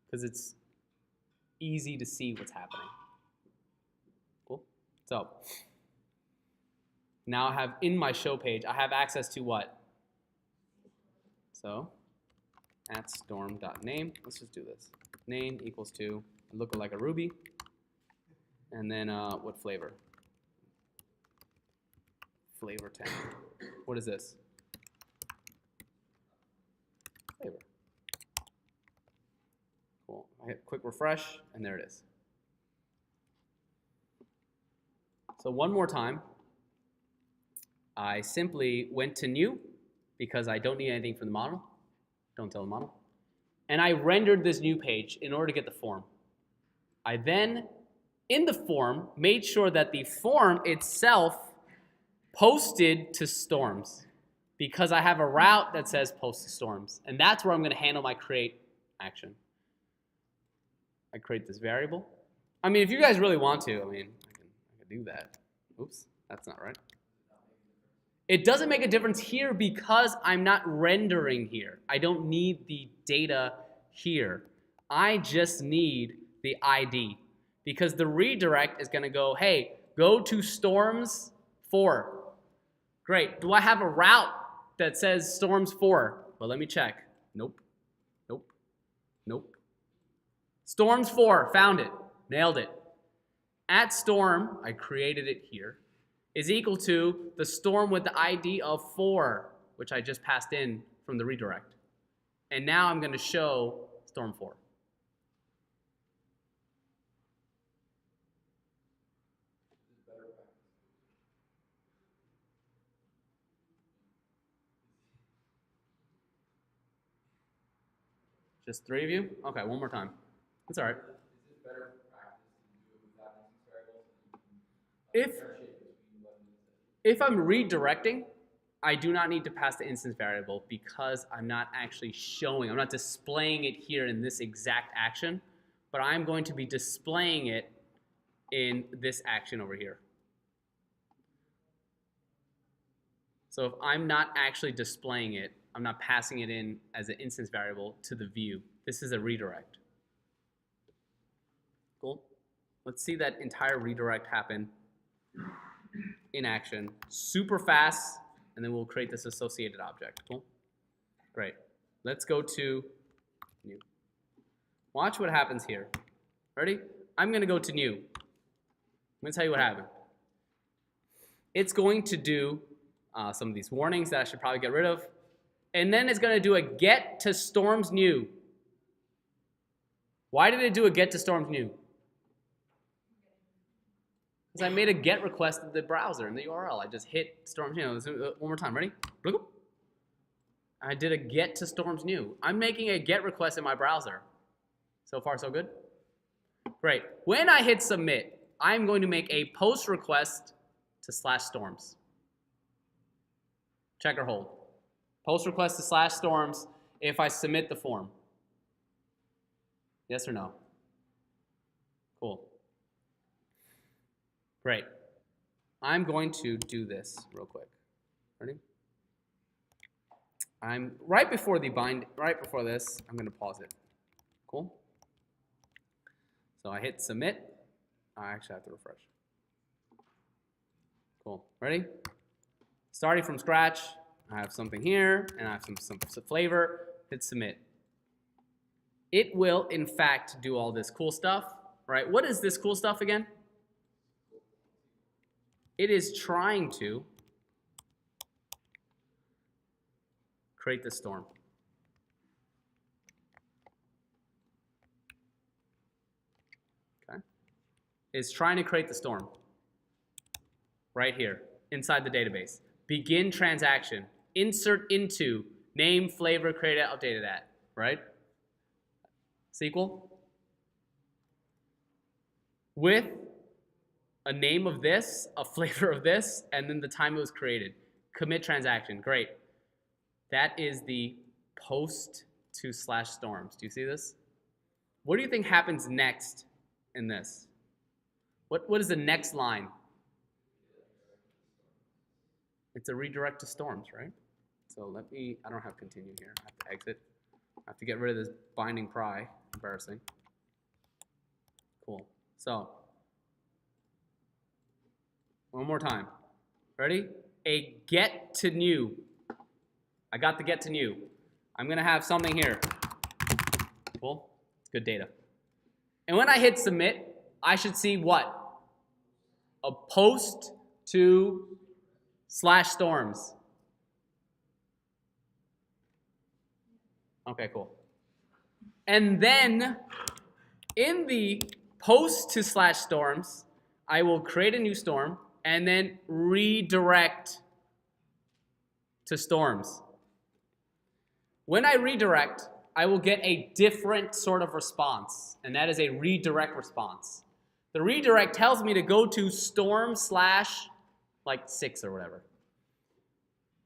because it's easy to see what's happening. Cool? So now I have in my show page, I have access to what? So at storm.name, let's just do this. Name equals to, look like a Ruby, and then what flavor? Flavor 10. What is this? Flavor. Cool. I hit quick refresh, and there it is. So one more time, I simply went to new because I don't need anything from the model. Don't tell the model. And I rendered this new page in order to get the form. I then, in the form, made sure that the form itself posted to storms because I have a route that says post to storms. And that's where I'm going to handle my create action. I create this variable. I mean, if you guys really want to, I mean, I can do that. Oops, that's not right. It doesn't make a difference here because I'm not rendering here. I don't need the data here. I just need the ID because the redirect is going to go, hey, go to storms 4. Great. Do I have a route that says storms 4? Well, let me check. Nope. Nope. Nope. Storms 4. Found it. Nailed it. At storm, I created it here, is equal to the storm with the ID of 4, which I just passed in from the redirect. And now I'm going to show storm 4. Just 3 of you? Okay, one more time. That's all right. Is it better practice to do it without instance variables so you can differentiate between what it is? If I'm redirecting, I do not need to pass the instance variable because I'm not actually showing, I'm not displaying it here in this exact action, but I'm going to be displaying it in this action over here. So if I'm not actually displaying it, I'm not passing it in as an instance variable to the view. This is a redirect. Cool? Let's see that entire redirect happen in action super fast, and then we'll create this associated object. Cool? Great. Let's go to new. Watch what happens here. Ready? I'm going to go to new. I'm going to tell you what happened. It's going to do some of these warnings that I should probably get rid of. And then it's going to do a get to storms new. Why did it do a get to storms new? Because I made a get request to the browser in the URL. I just hit storms new. One more time. Ready? I did a get to storms new. I'm making a get request in my browser. So far, so good? Great. When I hit submit, I'm going to make a post request to /storms. Check or hold. Post request to /storms if I submit the form. Yes or no? Cool. Great. I'm going to do this real quick. Ready? I'm right before this, I'm going to pause it. Cool? So I hit submit. I actually have to refresh. Cool. Ready? Starting from scratch, I have something here, and I have some flavor. Hit submit. It will, in fact, do all this cool stuff, right? What is this cool stuff again? It is trying to create the storm. is trying to create the storm. Right here, inside the database. Begin transaction. Insert into, name, flavor, created, updated at, right? SQL. With a name of this, a flavor of this, and then the time it was created. Commit transaction, great. That is the post to slash storms. Do you see this? What do you think happens next in this? What is the next line? It's a redirect to storms, right? So let me, I don't have continue here. I have to exit. I have to get rid of this binding pry. Embarrassing. Cool. So, one more time. Ready? A get to new. I got the get to new. I'm going to have something here. Cool. Good data. And when I hit submit, I should see what? A post to slash storms. Okay, cool. And then in the post to slash storms, I will create a new storm and then redirect to storms. When I redirect, I will get a different sort of response, and that is a redirect response. The redirect tells me to go to storm slash like 6 or whatever.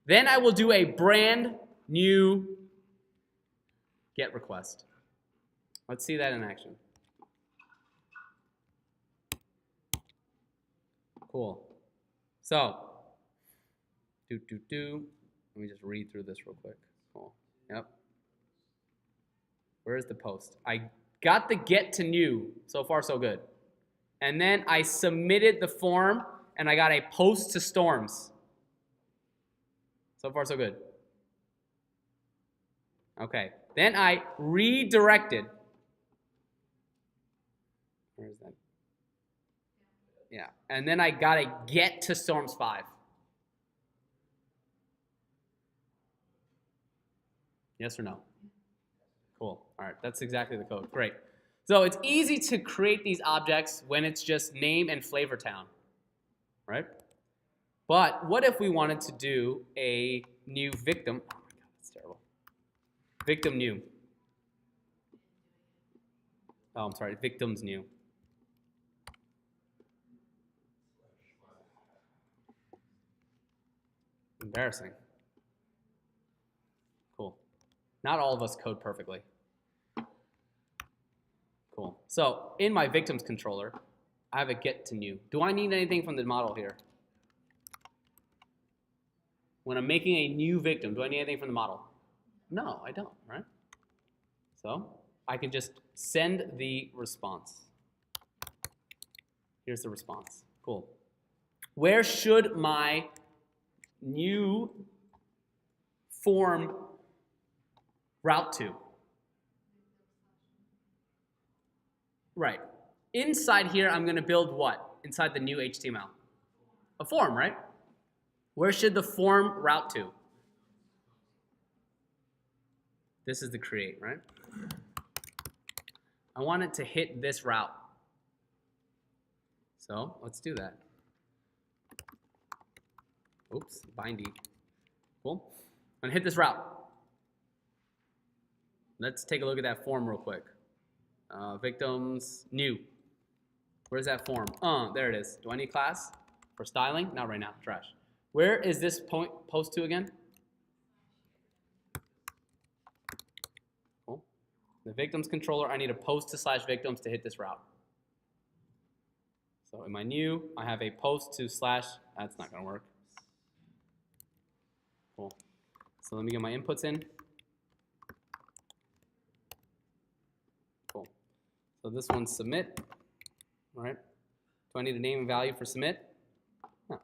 Then I will do a brand new get request. Let's see that in action. Cool. So, let me just read through this real quick. Cool. Yep. Where is the post? I got the get to new. So far, so good. And then I submitted the form, and I got a post to storms. So far, so good. Okay. Then I redirected. Where is that? Yeah. And then I got a get to storms 5. Yes or no? Cool. All right. That's exactly the code. Great. So it's easy to create these objects when it's just name and flavor town, right? But what if we wanted to do a new victim? Oh my God, that's terrible. Victim new. Oh, I'm sorry. Victims new. Embarrassing. Cool. Not all of us code perfectly. Cool. So in my victims controller, I have a get to new. Do I need anything from the model here? When I'm making a new victim, do I need anything from the model? No, I don't, right? So I can just send the response. Here's the response. Cool. Where should my new form route to? Right. Inside here, I'm going to build what? Inside the new HTML? A form, right? Where should the form route to? This is the create, right? I want it to hit this route. So let's do that. Oops, bindy. Cool. I'm going to hit this route. Let's take a look at that form real quick. Victims, new. Where's that form? There it is. Do I need class for styling? Not right now, trash. Where is this post to again? Cool. The victims controller, I need a post to slash victims to hit this route. So in my new, I have a post to slash, that's not gonna work. Cool. So let me get my inputs in. Cool. So this one's submit, all right? Do I need a name and value for submit? No.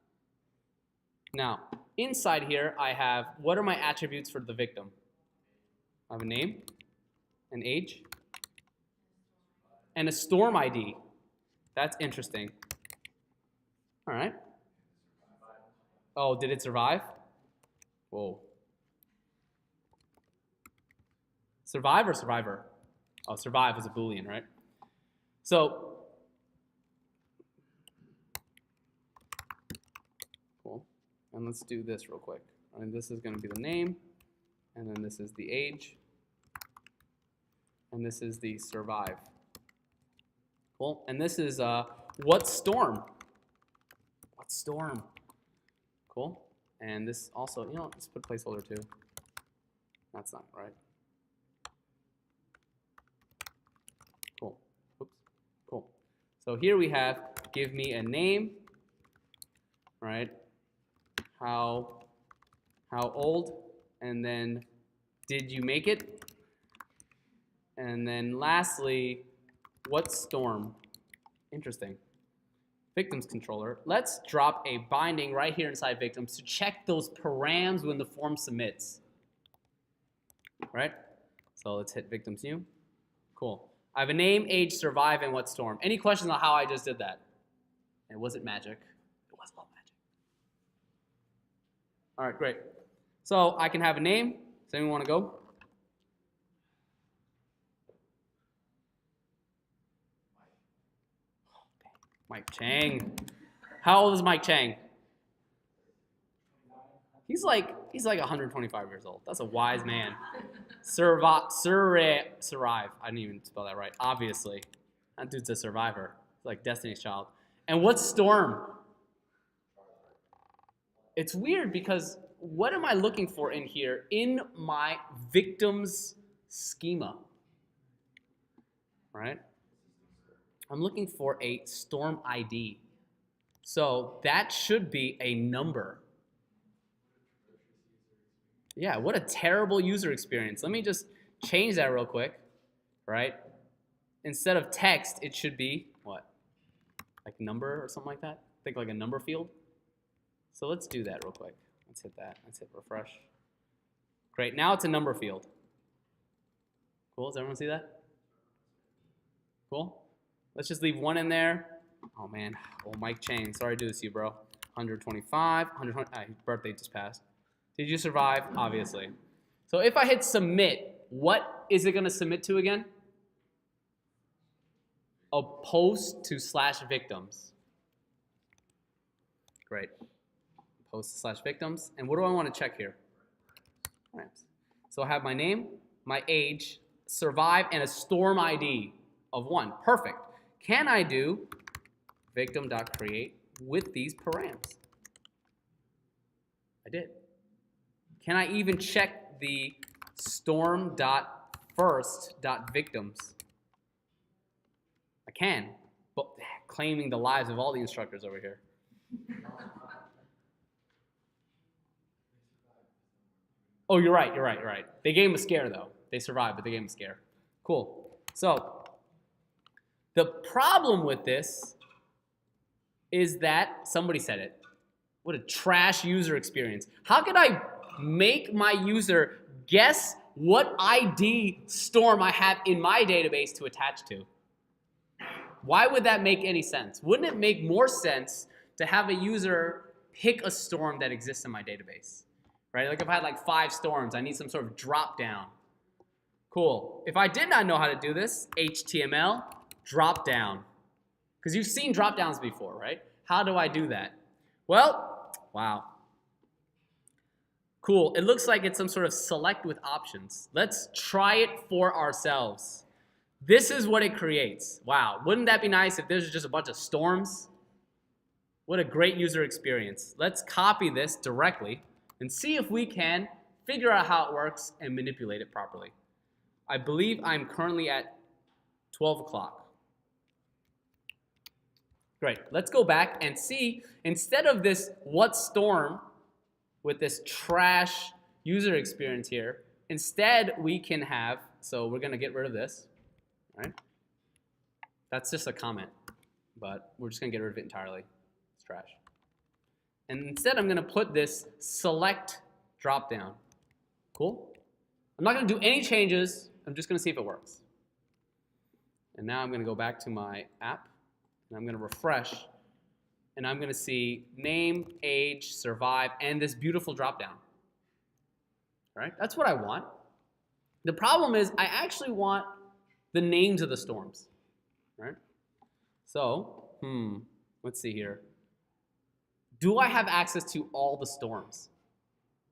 Now, inside here, I have, what are my attributes for the victim? I have a name, an age, and a storm ID. That's interesting. All right. Oh, did it survive? Whoa. Survive or survivor? Oh, survive is a Boolean, right? So And let's do this real quick. And this is going to be the name, and then this is the age, and this is the survive. Cool. And this is what storm? What storm? Cool. And this also, you know, let's put placeholder too. That's not right. Cool. Oops. Cool. So here we have give me a name, right? How old, and then did you make it? And then lastly, what storm? Interesting. Victims controller. Let's drop a binding right here inside victims to check those params when the form submits. Right? So let's hit victims new. Cool. I have a name, age, survive, and what storm. Any questions on how I just did that? It wasn't magic. It was all magic. All right, great. So I can have a name. Does anyone want to go? Mike Chang. How old is Mike Chang? He's like 125 years old. That's a wise man. Survive. I didn't even spell that right. Obviously, that dude's a survivor. He's like Destiny's Child. And what's storm? It's weird because what am I looking for in here in my victim's schema? Right? I'm looking for a storm ID. So that should be a number. Yeah, what a terrible user experience. Let me just change that real quick, right? Instead of text, it should be what? Like number or something like that? Think like a number field? So let's do that real quick. Let's hit that. Let's hit refresh. Great, now it's a number field. Cool, does everyone see that? Cool? Let's just leave one in there. Oh man, oh Mike Chang, sorry to do this to you, bro. 125, 120, birthday just passed. Did you survive? Obviously. So if I hit submit, what is it going to submit to again? A post to /victims. Great. Post to /victims. And what do I want to check here? Right. So I have my name, my age, survive, and a storm ID of 1. Perfect. Can I do victim.create with these params? I did. Can I even check the storm.first.victims? I can, but claiming the lives of all the instructors over here. Oh, you're right. They gave him a scare, though. They survived, but they gave him a scare. Cool. So the problem with this is that, somebody said it, what a trash user experience. How could I make my user guess what ID storm I have in my database to attach to? Why would that make any sense? Wouldn't it make more sense to have a user pick a storm that exists in my database? Right? Like if I had like 5 storms, I need some sort of drop down. Cool. If I did not know how to do this, HTML, drop down. Because you've seen drop downs before, right? How do I do that? Well, wow. Cool. It looks like it's some sort of select with options. Let's try it for ourselves. This is what it creates. Wow. Wouldn't that be nice if there's just a bunch of storms? What a great user experience. Let's copy this directly and see if we can figure out how it works and manipulate it properly. I believe I'm currently at 12 o'clock. Great. Let's go back and see, instead of this what storm with this trash user experience here, instead we can have, so we're going to get rid of this, right? That's just a comment, but we're just going to get rid of it entirely. It's trash. And instead I'm going to put this select dropdown. Cool? I'm not going to do any changes. I'm just going to see if it works. And now I'm going to go back to my app, and I'm going to refresh, and I'm going to see name, age, survive, and this beautiful dropdown. Right? That's what I want. The problem is I actually want the names of the storms. Right? So, let's see here. do I have access to all the storms?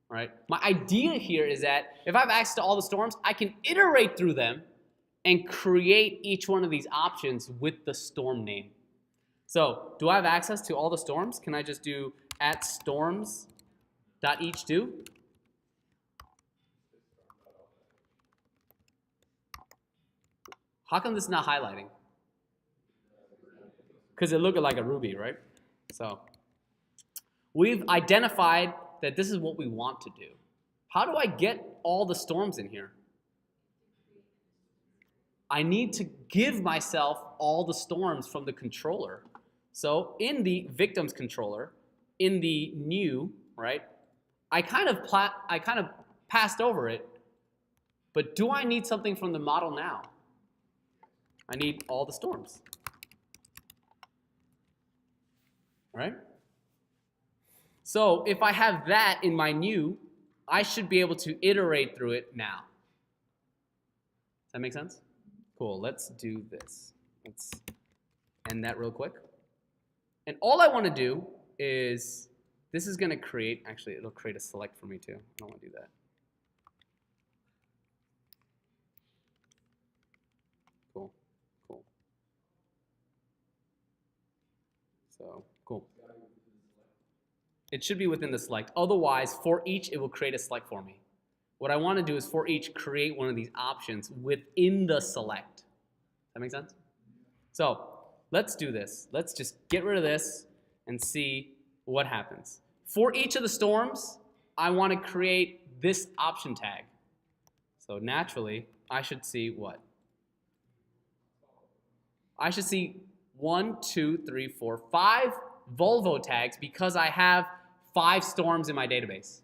Right? My idea here is that if I have access to all the storms, I can iterate through them and create each one of these options with the storm name. So do I have access to all the storms? Can I just do @storms.eachDo? How come this is not highlighting? Because it looked like a Ruby, right? So we've identified that this is what we want to do. How do I get all the storms in here? I need to give myself all the storms from the controller. So in the victims controller, in the new, right, I kind of passed over it, but do I need something from the model now? I need all the storms. Right? So if I have that in my new, I should be able to iterate through it now. Does that make sense? Cool, let's do this. Let's end that real quick. And all I want to do is, this is going to create, actually it'll create a select for me too. I don't want to do that. Cool, cool. So, cool. It should be within the select. Otherwise, for each, it will create a select for me. What I want to do is for each, create one of these options within the select. Does that make sense? So let's do this. Let's just get rid of this and see what happens. For each of the storms, I want to create this option tag. So naturally, I should see what? I should see 1, 2, 3, 4, 5 Volvo tags because I have 5 storms in my database.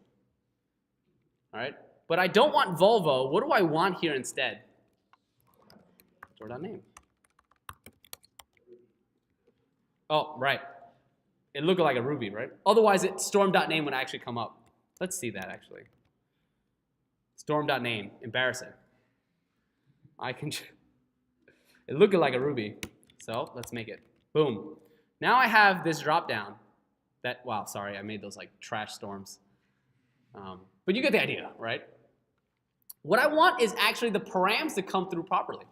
All right? But I don't want Volvo. What do I want here instead? Store.name. Oh, right. It looked like a Ruby, right? Otherwise, storm.name would actually come up. Let's see that, actually. Storm.name. Embarrassing. I can... It looked like a Ruby. So let's make it. Boom. Now I have this drop-down. That, wow, sorry, I made those like trash storms. But you get the idea, right? What I want is actually the params to come through properly.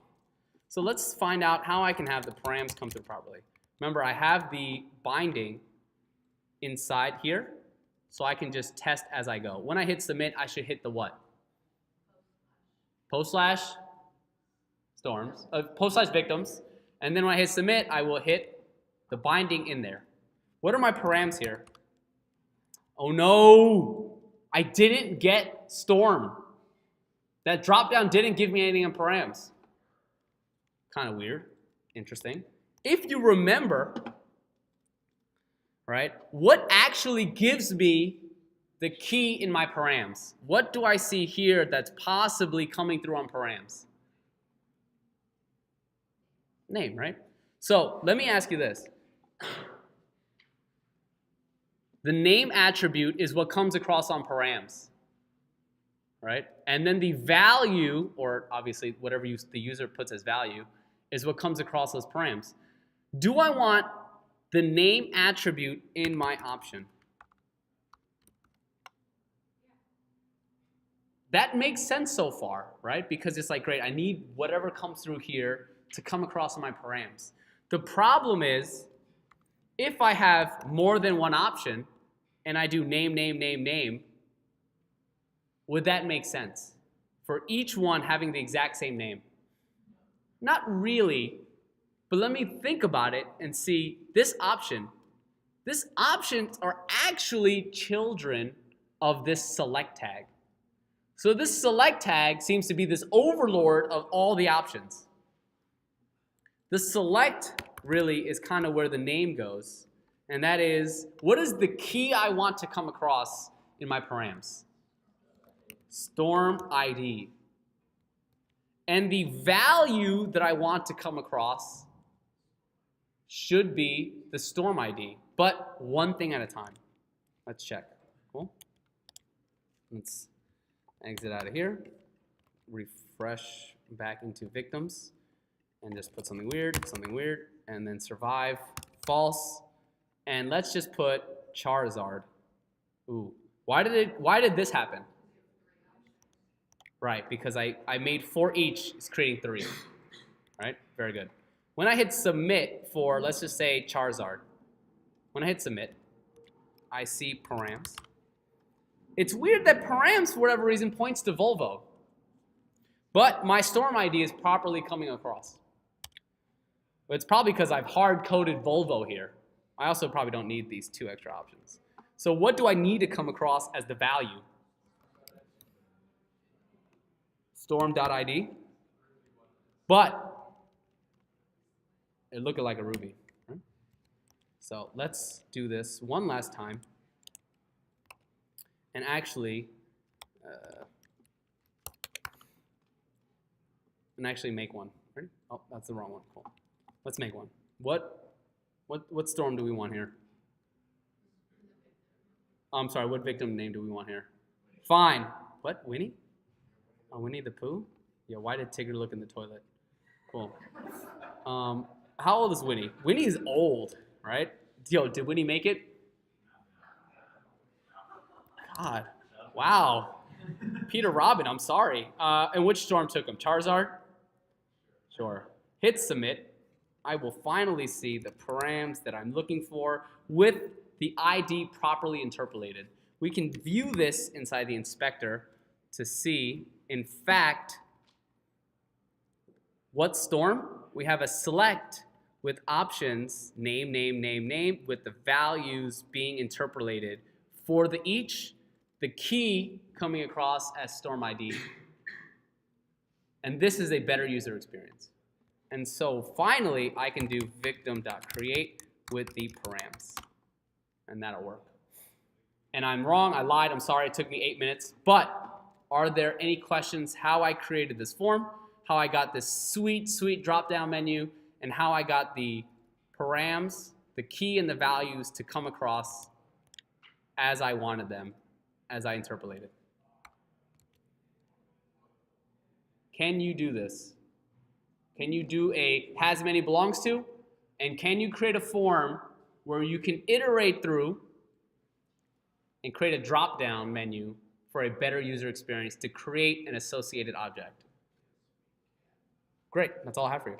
So let's find out how I can have the params come through properly. Remember, I have the binding inside here, so I can just test as I go. When I hit submit, I should hit the what? /storms, /victims. And then when I hit submit, I will hit the binding in there. What are my params here? Oh no, I didn't get storm. That dropdown didn't give me anything in params. Kind of weird, interesting. If you remember, right, what actually gives me the key in my params? What do I see here that's possibly coming through on params? Name, right? So let me ask you this. The name attribute is what comes across on params, right? And then the value, or obviously whatever the user puts as value, is what comes across those params. Do I want the name attribute in my option? That makes sense so far, right? Because it's like, great, I need whatever comes through here to come across in my params. The problem is, if I have more than one option, and I do name, name, name, name, would that make sense? For each one having the exact same name? Not really, but let me think about it and see this option. These options are actually children of this select tag. So this select tag seems to be this overlord of all the options. The select really is kind of where the name goes. And that is, what is the key I want to come across in my params? Storm ID. And the value that I want to come across should be the storm ID, but one thing at a time. Let's check. Cool. Let's exit out of here, refresh back into victims, and just put something weird, and then survive, false. And let's just put Charizard. Ooh, why did this happen? Right, because I made 4 each, it's creating 3. Right, very good. When I hit submit for, let's just say, Charizard, when I hit submit, I see params. It's weird that params, for whatever reason, points to Volvo. But my storm ID is properly coming across. But it's probably because I've hard-coded Volvo here. I also probably don't need these 2 extra options. So what do I need to come across as the value? Storm.id. But it looked like a Ruby. Right? So let's do this one last time. And actually, make one. Ready? Oh, that's the wrong one. Cool. Let's make one. What storm do we want here? I'm sorry, what victim name do we want here? Fine. What? Winnie? Oh, Winnie the Pooh? Yeah, why did Tigger look in the toilet? Cool. How old is Winnie? Winnie is old, right? Yo, did Winnie make it? God. Wow. Peter Robin, I'm sorry. And which storm took him? Charizard? Sure. Hit submit. I will finally see the params that I'm looking for with the ID properly interpolated. We can view this inside the inspector to see, in fact, what storm? We have a select with options, name, name, name, name, with the values being interpolated for the key coming across as storm ID. And this is a better user experience. And so finally, I can do victim.create with the params. And that'll work. And I'm wrong, I lied, I'm sorry, it took me 8 minutes. But are there any questions how I created this form, how I got this sweet, sweet drop-down menu, and how I got the params, the key and the values to come across as I wanted them, as I interpolated? Can you do this? Can you do a has many belongs to? And can you create a form where you can iterate through and create a drop-down menu for a better user experience to create an associated object? Great, that's all I have for you.